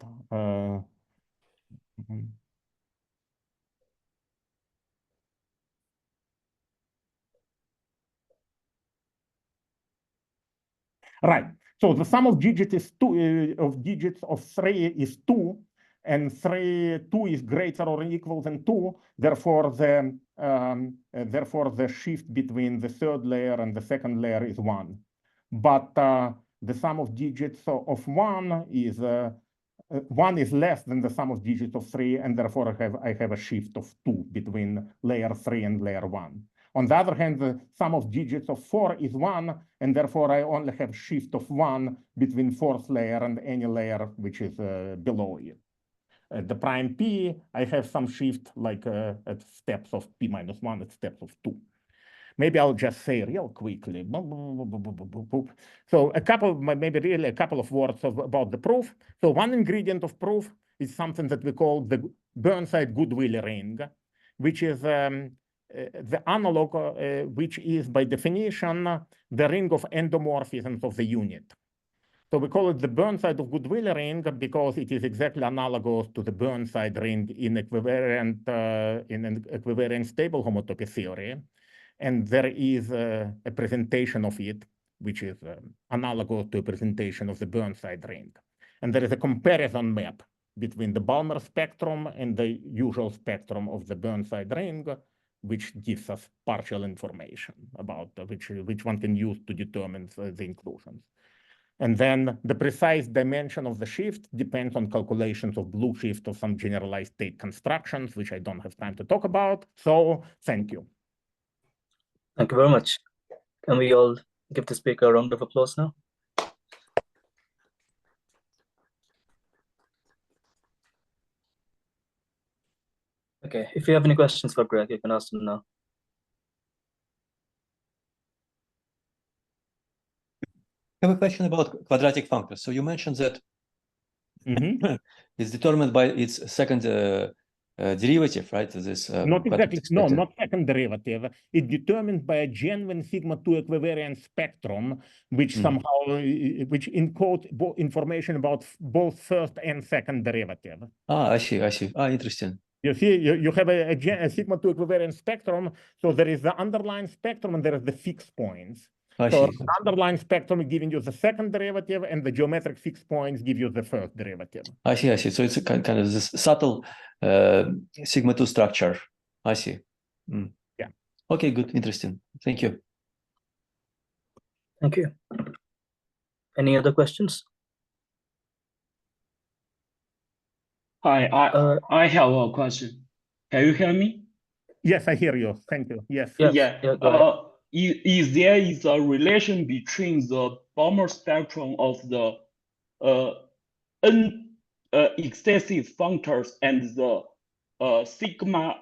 Right. So the sum of digits is 2 of digits of 3 is 2, and 2 is greater or equal than 2. Therefore, the shift between the third layer and the second layer is 1. But the sum of digits of 1 is 1 is less than the sum of digits of 3, and therefore I have a shift of 2 between layer 3 and layer 1. On the other hand, the sum of digits of 4 is 1, and therefore I only have shift of 1 between fourth layer and any layer which is below it. At the prime p, I have some shift like at steps of p minus 1, at steps of 2. Maybe I'll just say real quickly. So maybe really a couple of words about the proof. So one ingredient of proof is something that we call the Burnside-Goodwill ring, which is the analog, which is by definition the ring of endomorphisms of the unit. So we call it the Burnside of Goodwill ring because it is exactly analogous to the Burnside ring in an equivariant stable homotopy theory. And there is a presentation of it, which is analogous to a presentation of the Burnside ring. And there is a comparison map between the Balmer spectrum and the usual spectrum of the Burnside ring, which gives us partial information about which one can use to determine the inclusions. And then the precise dimension of the shift depends on calculations of blueshift of some generalized Tate constructions, which I don't have time to talk about. So thank you.
Thank you very much. Can we all give the speaker a round of applause now? Okay, if you have any questions for Greg, you can ask them now.
I have a question about quadratic functors. So you mentioned that it's determined by its second derivative, right? This
Not
but
exactly,
it's
no,
expected.
not second derivative. It's determined by a genuine sigma 2 equivariant spectrum, which somehow, which encodes information about both first and second derivative.
Ah, I see, I see. Ah, interesting.
You see, you have a sigma 2 equivariant spectrum, so there is the underlying spectrum and there is the fixed points.
I
So
see.
the underlying spectrum is giving you the second derivative, and the geometric fixed points give you the first derivative.
I see, I see. So it's a kind of this subtle sigma 2 structure. I see.
Yeah.
Okay, good, interesting. Thank you.
Thank you. Any other questions?
Hi, I have a question. Can you hear me?
Yes, I hear you. Thank you. Yes.
Yes,
Yeah.
yeah, go ahead.
Is there a relation between the Balmer spectrum of the n excessive functors and the sigma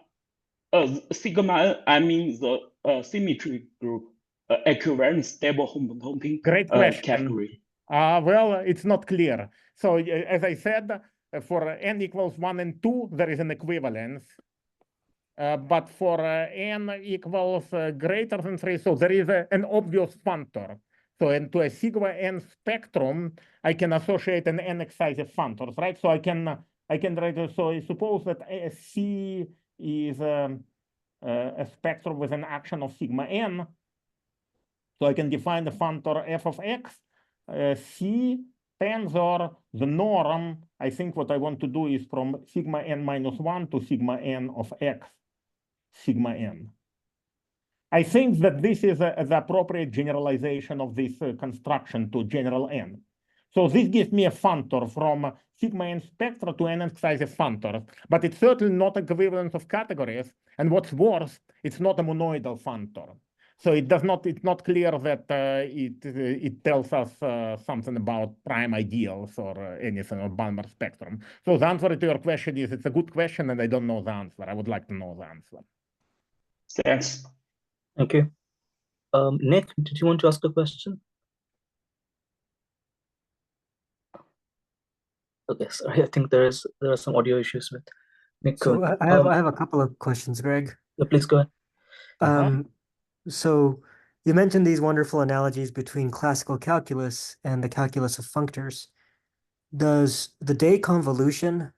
n, I mean the symmetric group equivalent stable homotopy
Great question.
category?
Well, it's not clear. So as I said, for n equals 1 and 2, there is an equivalence. But for n equals greater than 3, so there is an obvious functor. So into a sigma n spectrum, I can associate an n excisive functors, right? So I can write, so I suppose that C is a spectrum with an action of sigma n. So I can define the functor f of x, C, tensor, the norm. I think what I want to do is from sigma n minus 1 to sigma n of x, sigma n. I think that this is the appropriate generalization of this construction to general n. So this gives me a functor from sigma n spectra to n excisive functors, but it's certainly not equivalence of categories. And what's worse, it's not a monoidal functor. So it does not. It's not clear that it tells us something about prime ideals or anything or Balmer spectrum. So the answer to your question is it's a good question, and I don't know the answer. I would like to know the answer.
Thanks.
Thank you. Nick, did you want to ask a question? Okay, sorry, I think there are some audio issues with Nick.
So I have a couple of questions, Greg.
Please go ahead.
So you mentioned these wonderful analogies between classical calculus and the calculus of functors. Does the day convolution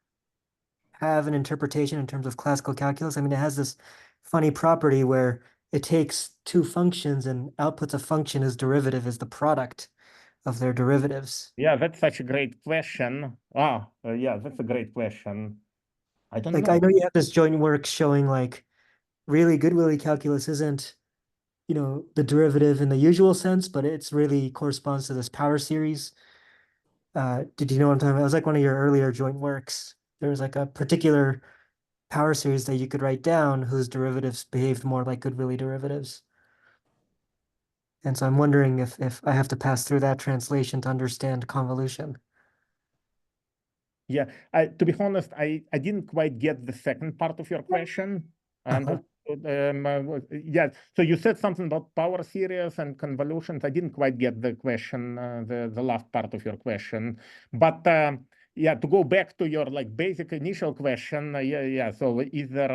have an interpretation in terms of classical calculus? I mean, it has this funny property where it takes two functions and outputs a function whose derivative is the product of their derivatives.
Yeah, that's such a great question. Yeah, that's a great question. I don't know.
I know you have this joint work showing like really good Willy calculus isn't, you know, the derivative in the usual sense, but it's really corresponds to this power series. Did you know what I'm talking about? It was like one of your earlier joint works. There was like a particular power series that you could write down whose derivatives behaved more like good Willy derivatives. And so I'm wondering if I have to pass through that translation to understand convolution.
Yeah, to be honest, I didn't quite get the second part of your question. And yeah, so you said something about power series and convolutions. I didn't quite get the question, the last part of your question. But yeah, to go back to your like basic initial question, yeah. So is there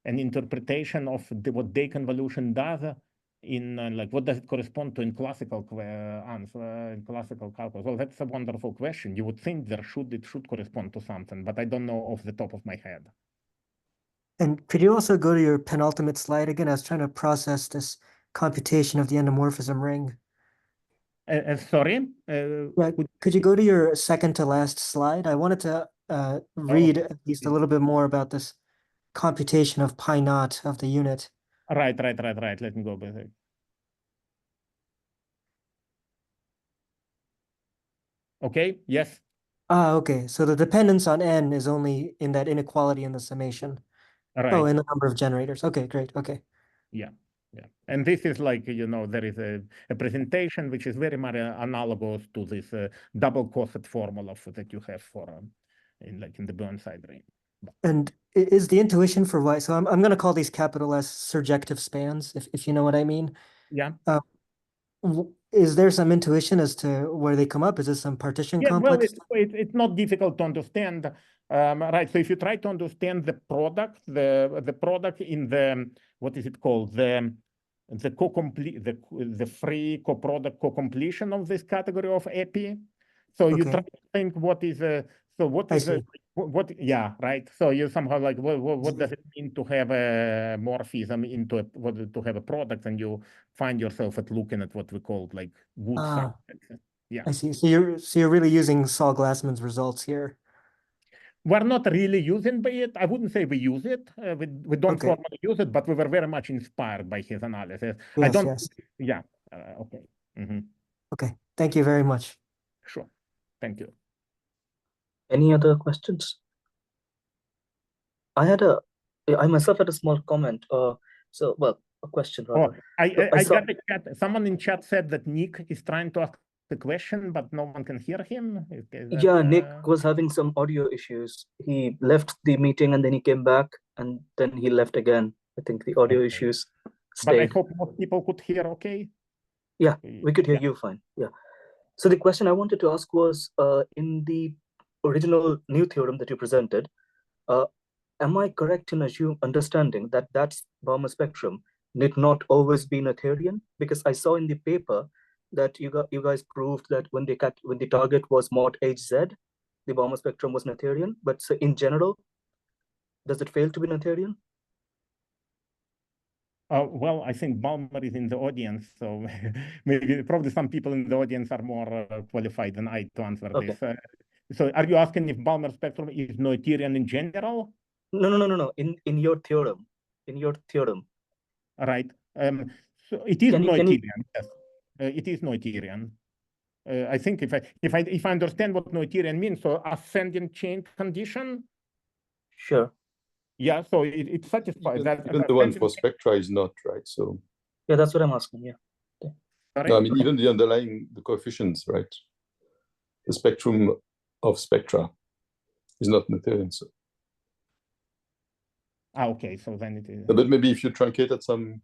an interpretation of what day convolution does? In like what does it correspond to in classical answer in classical calculus? Well, that's a wonderful question. You would think it should correspond to something, but I don't know off the top of my head.
And could you also go to your penultimate slide again? I was trying to process this computation of the endomorphism ring.
Sorry?
Right. Could you go to your second to last slide? I wanted to read at least a little bit more about this computation of pi naught of the unit.
Right. Let me go back. Okay, yes.
Okay. So the dependence on n is only in that inequality in the summation.
Right.
Oh, in the number of generators. Okay, great. Okay.
Yeah. And this is like, you know, there is a presentation which is very much analogous to this double coset formula that you have for in the Burnside ring.
And is the intuition for why? So I'm going to call these capital S surjective spans, if you know what I mean.
Yeah.
Is there some intuition as to where they come up? Is this some partition
Yeah, well,
complex?
it's not difficult to understand, right? So if you try to understand the product, the product in the, what is it called? The co-complete, the free coproduct co-completion of this category of epi. So you
Okay.
try to think what is so what
I
is
see.
what yeah, right? So you somehow like what does it mean to have a morphism into a, to have a product, and you find yourself at looking at what we call like good
Ah,
subsets. Yeah.
I see. So you're really using Saul Glassman's results here.
We're not really using it. I wouldn't say we use it. We don't
Okay.
formally use it, but we were very much inspired by his analysis. I
Yes,
don't.
yes.
Yeah. Okay.
Okay. Thank you very much.
Sure. Thank you.
Any other questions? I myself had a small comment. Well, a question
Oh,
rather.
I
saw-
got a chat. Someone in chat said that Nick is trying to ask the question, but no one can hear him. Is that,
Yeah, Nick was having some audio issues. He left the meeting and then he came back and then he left again. I think the audio
Okay.
issues
But I
stayed.
hope most people could hear okay.
Yeah, we could hear
Yeah.
you fine. Yeah. So the question I wanted to ask was, in the original new theorem that you presented, am I correct in understanding that that's Balmer spectrum need not always be Noetherian? Because I saw in the paper that you guys proved that when the target was mod HZ, the Balmer spectrum was Noetherian. But so in general, does it fail to be Noetherian?
Well, I think Balmer is in the audience, so maybe probably some people in the audience are more qualified than I to answer
Okay.
this. So are you asking if Balmer spectrum is Noetherian in general?
No. In your theorem,
Right. So it is
Can you-
Noetherian. Yes. It is Noetherian. I think if I understand what Noetherian means, so ascending chain condition.
Sure.
Yeah. So it satisfies that.
Even the one for Spectra is not, right? So
Yeah, that's what I'm asking. Yeah.
Sorry?
no, I mean even the underlying the coefficients, right? The spectrum of Spectra is not Noetherian. So.
Okay. So then it is.
But maybe if you truncate at some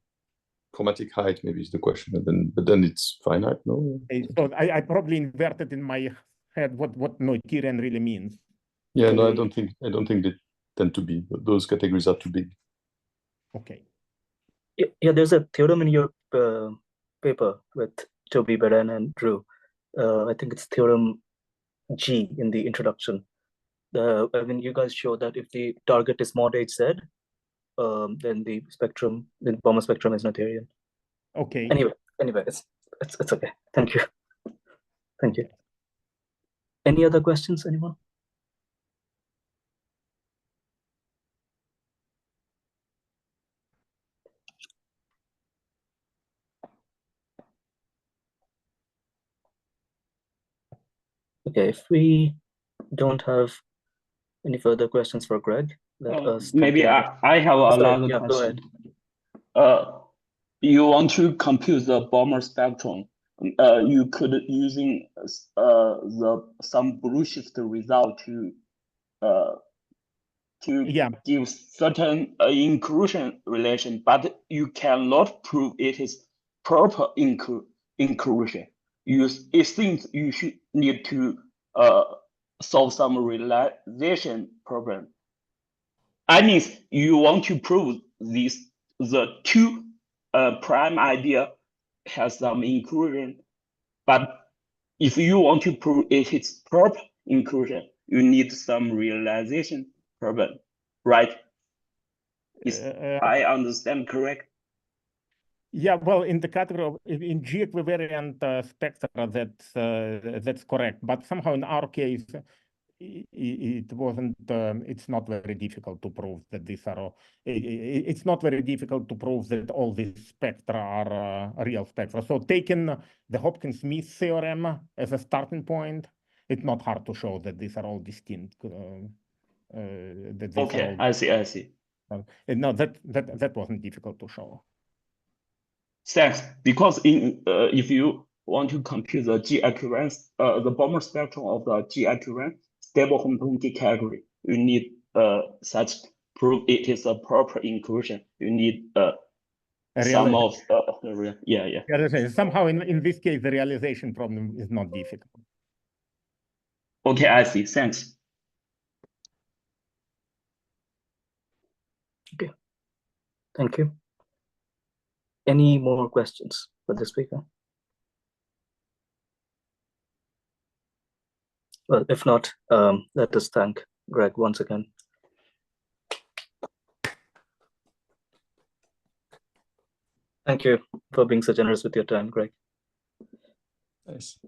chromatic height, maybe is the question, and then it's finite, no?
So I probably inverted in my head what Noetherian really means.
Yeah,
So
no, I don't think they tend to be. Those categories are too big.
Okay.
Yeah, there's a theorem in your paper with Toby, Beren, and Drew. I think it's theorem G in the introduction. I mean, you guys show that if the target is mod HZ, then the Balmer spectrum is Noetherian.
Okay.
Anyway, it's okay. Thank you. Thank you. Any other questions, anyone? Okay, if we don't have any further questions for Greg, let us
Maybe
conclude.
I have
Sorry,
another
yeah, go
question.
ahead.
You want to compute the Balmer spectrum. You could using some blueshift result to
Yeah.
give certain inclusion relation, but you cannot prove it is proper inclusion. It seems you should need to solve some realization problem. I mean, you want to prove the two prime idea has some inclusion, but if you want to prove it is proper inclusion, you need some realization problem, right? Is I understand correct?
Yeah, well, in the category of in G equivariant spectra, that's correct. But somehow in our case, it wasn't. It's not very difficult to prove that these are. It's not very difficult to prove that all these spectra are real spectra. So taking the Hopkins-Smith theorem as a starting point, it's not hard to show that these are all distinct. That these
Okay,
are all,
I see.
No, that wasn't difficult to show.
Thanks. Because if you want to compute the G equivalence, the Balmer spectrum of the G equivalent stable homotopy category, you need such proof it is a proper inclusion. You need some of yeah.
Somehow in this case, the realization problem is not difficult.
Okay, I see. Thanks.
Okay, thank you. Any more questions for the speaker? Well, if not, let us thank Greg once again. Thank you for being so generous with your time, Greg.
Nice.